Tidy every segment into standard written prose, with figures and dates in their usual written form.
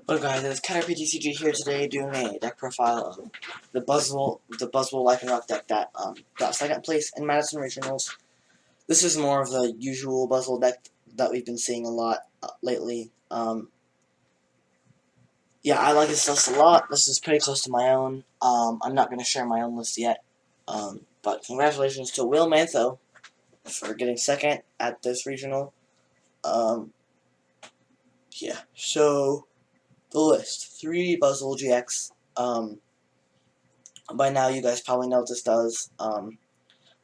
Hello guys, it's KetterPTCG here today doing a deck profile of the Buzzwole Lycanroc deck that got second place in Madison Regionals. This is more of the usual Buzzwole deck that we've been seeing a lot lately. Yeah, I like this list a lot. This is pretty close to my own. I'm not going to share my own list yet. But congratulations to Will Mantho for getting second at this regional. Yeah, so the list. 3 Buzzwole GX. By now you guys probably know what this does.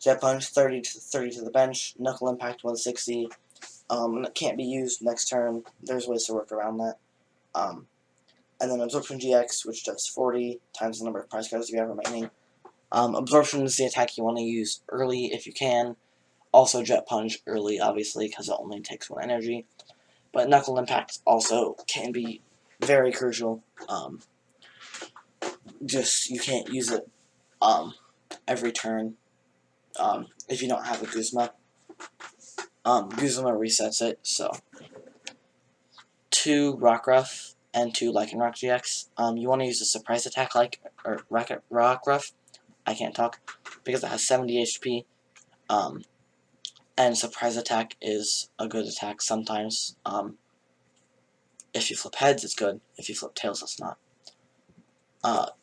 Jet Punch 30 to the bench, Knuckle Impact 160. It can't be used next turn. There's ways to work around that. And then Absorption GX, which does 40 times the number of prize cards you have remaining. Absorption is the attack you want to use early if you can. Also Jet Punch early, obviously, because it only takes 1 energy. But Knuckle Impact also can be very crucial. Just you can't use it every turn if you don't have a Guzma. Guzma resets it, so 2 Rockruff and 2 Lycanroc-GX. You want to use a surprise attack Rockruff. I can't talk because it has 70 HP. And surprise attack is a good attack sometimes. If you flip heads, it's good. If you flip tails, it's not.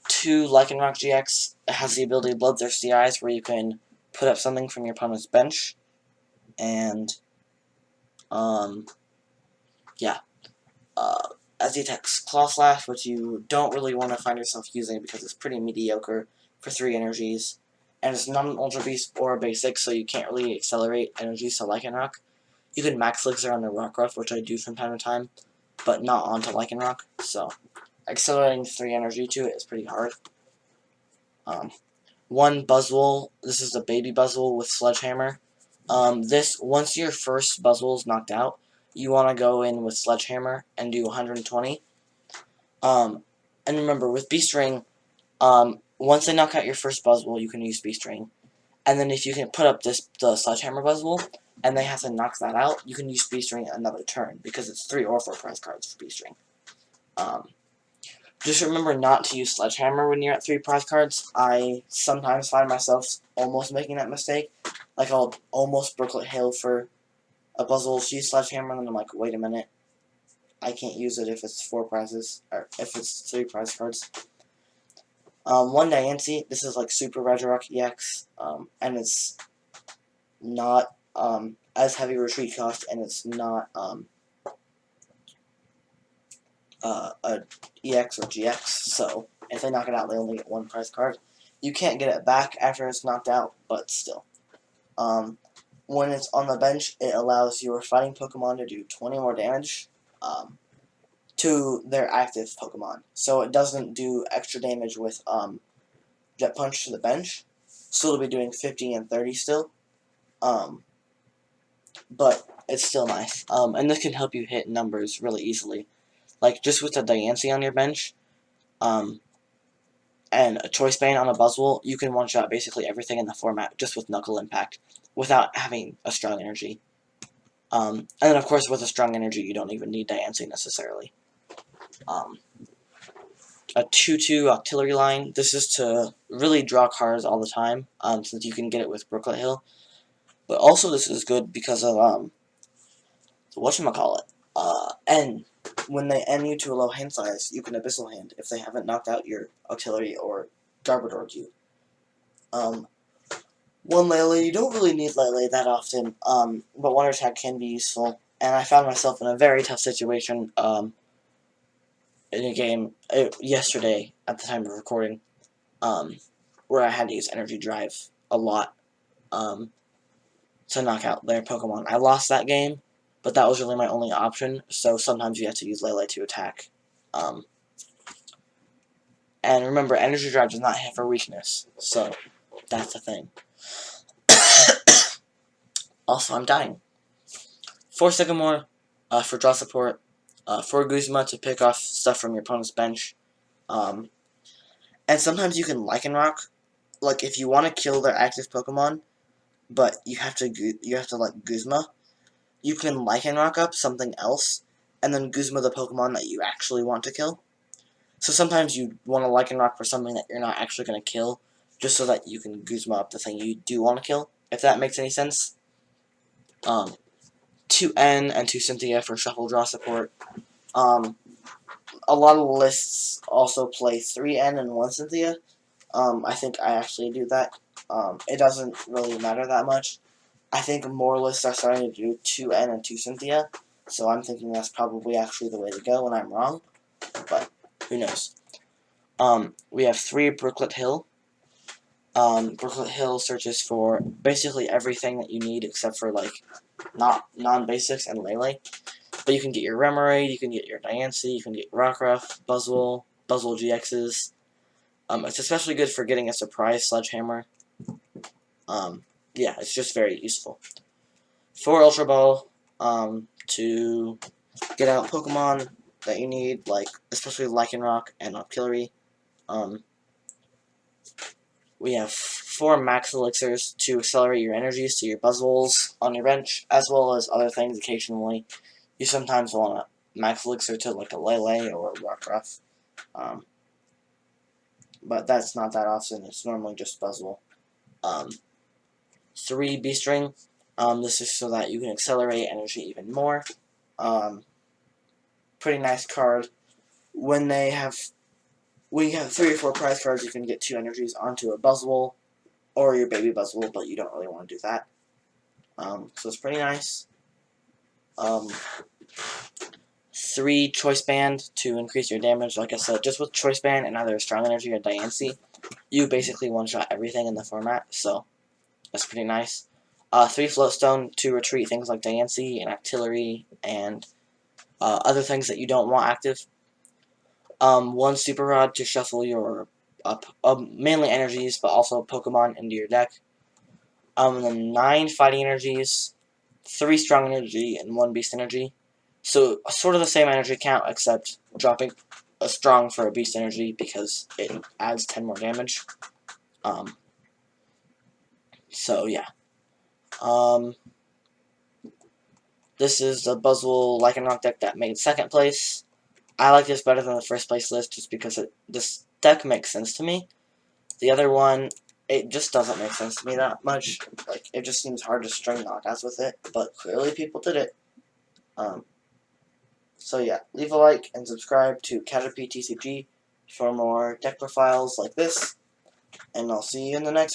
2 Lycanroc-GX has the ability Bloodthirsty Eyes, where you can put up something from your opponent's bench. And, yeah. As the attacks Claw Slash, which you don't really want to find yourself using because it's pretty mediocre for 3 energies. And it's not an Ultra Beast or a basic, so you can't really accelerate energies to Lycanroc. You can Max Elixir on the Rockruff, which I do from time to time, but not onto Lycanroc, so accelerating 3 energy to it is pretty hard. 1 Buzzwole, this is the baby Buzzwole with Sledgehammer. Once your first Buzzwole is knocked out, you want to go in with Sledgehammer and do 120. And remember, with Beast Ring, once they knock out your first Buzzwole, you can use Beast Ring. And then if you can put up the Sledgehammer Buzzwole, and they have to knock that out, you can use Beast Ring another turn, because it's 3 or 4 prize cards for Beast Ring. Just remember not to use Sledgehammer when you're at 3 prize cards. I sometimes find myself almost making that mistake. Like, I'll almost Brooklet Hill for a Buzzwole, use Sledgehammer, and then I'm like, wait a minute. I can't use it if it's 4 prizes, or if it's 3 prize cards. 1 Diancie, this is like Super Remoraid and it's not as heavy retreat cost, and it's not a EX or GX, so if they knock it out, they only get 1 prize card. You can't get it back after it's knocked out, but still. When it's on the bench, it allows your fighting Pokemon to do 20 more damage to their active Pokemon. So it doesn't do extra damage with Jet Punch to the bench. So it'll be doing 50 and 30 still. But it's still nice. And this can help you hit numbers really easily. Like, just with a Diancie on your bench, and a Choice Band on a Buzzwole, you can one-shot basically everything in the format just with Knuckle Impact, without having a strong energy. And then, of course, with a strong energy, you don't even need Diancie necessarily. A 2/2 Octillery line. This is to really draw cards all the time, since you can get it with Brooklet Hill. But also, this is good because of, whatchamacallit, N. When they N you to a low hand size, you can Abyssal Hand if they haven't knocked out your Octillery or Garbodor you. 1 Lele, you don't really need Lele that often, but Wonder Tag can be useful. And I found myself in a very tough situation, in a game yesterday at the time of recording, where I had to use Energy Drive a lot to knock out their Pokemon. I lost that game, but that was really my only option, so sometimes you have to use Lele to attack. And remember, Energy Drive does not hit for weakness, so that's the thing. Also, I'm dying. 4 Sycamore for draw support. 4 Guzma to pick off stuff from your opponent's bench. And sometimes you can Lycanroc. Like, if you want to kill their active Pokemon, but you have to like Guzma, you can Lycanroc up something else and then Guzma the Pokemon that you actually want to kill. So sometimes you want to Lycanroc for something that you're not actually going to kill, just so that you can Guzma up the thing you do want to kill, if that makes any sense. 2N and 2 Cynthia for Shuffle Draw support. A lot of lists also play 3N and 1 Cynthia. I think I actually do that. It doesn't really matter that much. I think more lists are starting to do 2N and 2 Cynthia, so I'm thinking that's probably actually the way to go, and I'm wrong, but who knows. We have 3 Brooklet Hill. Brooklet Hill searches for basically everything that you need except for, like, non-basics and Lele. But you can get your Remoraid, you can get your Diancie, you can get Rockruff, Buzzwole GXs. It's especially good for getting a surprise Sledgehammer. Yeah, it's just very useful. 4 Ultra Ball, to get out Pokemon that you need, like, especially Lycanroc and Octillery. We have 4 Max Elixirs to accelerate your energies to your Buzzwoles on your bench, as well as other things occasionally. You sometimes want a Max Elixir to, like, a Lele or a Rockruff. But that's not that often. It's normally just Buzzwole. 3 B-String. This is so that you can accelerate energy even more. Pretty nice card. When you have 3 or 4 prize cards, you can get 2 energies onto a Buzzwole or your baby Buzzwole, but you don't really want to do that. So it's pretty nice. 3 Choice Band to increase your damage. Like I said, just with Choice Band and either Strong Energy or Diancie, you basically one-shot everything in the format, so that's pretty nice. 3 Floatstone to retreat things like Diancie and Octillery and other things that you don't want active. 1 Super Rod to shuffle your mainly energies, but also Pokemon into your deck. And then 9 Fighting Energies, 3 Strong Energy, and 1 Beast Energy. So sort of the same energy count, except dropping a Strong for a Beast Energy because it adds 10 more damage. So yeah. This is the Buzzwole Lycanroc deck that made 2nd place. I like this better than the 1st place list just because this deck makes sense to me. The other one, it just doesn't make sense to me that much. Like, it just seems hard to string knockouts with it, but clearly people did it. So yeah, leave a like and subscribe to Caterpie TCG for more deck profiles like this, and I'll see you in the next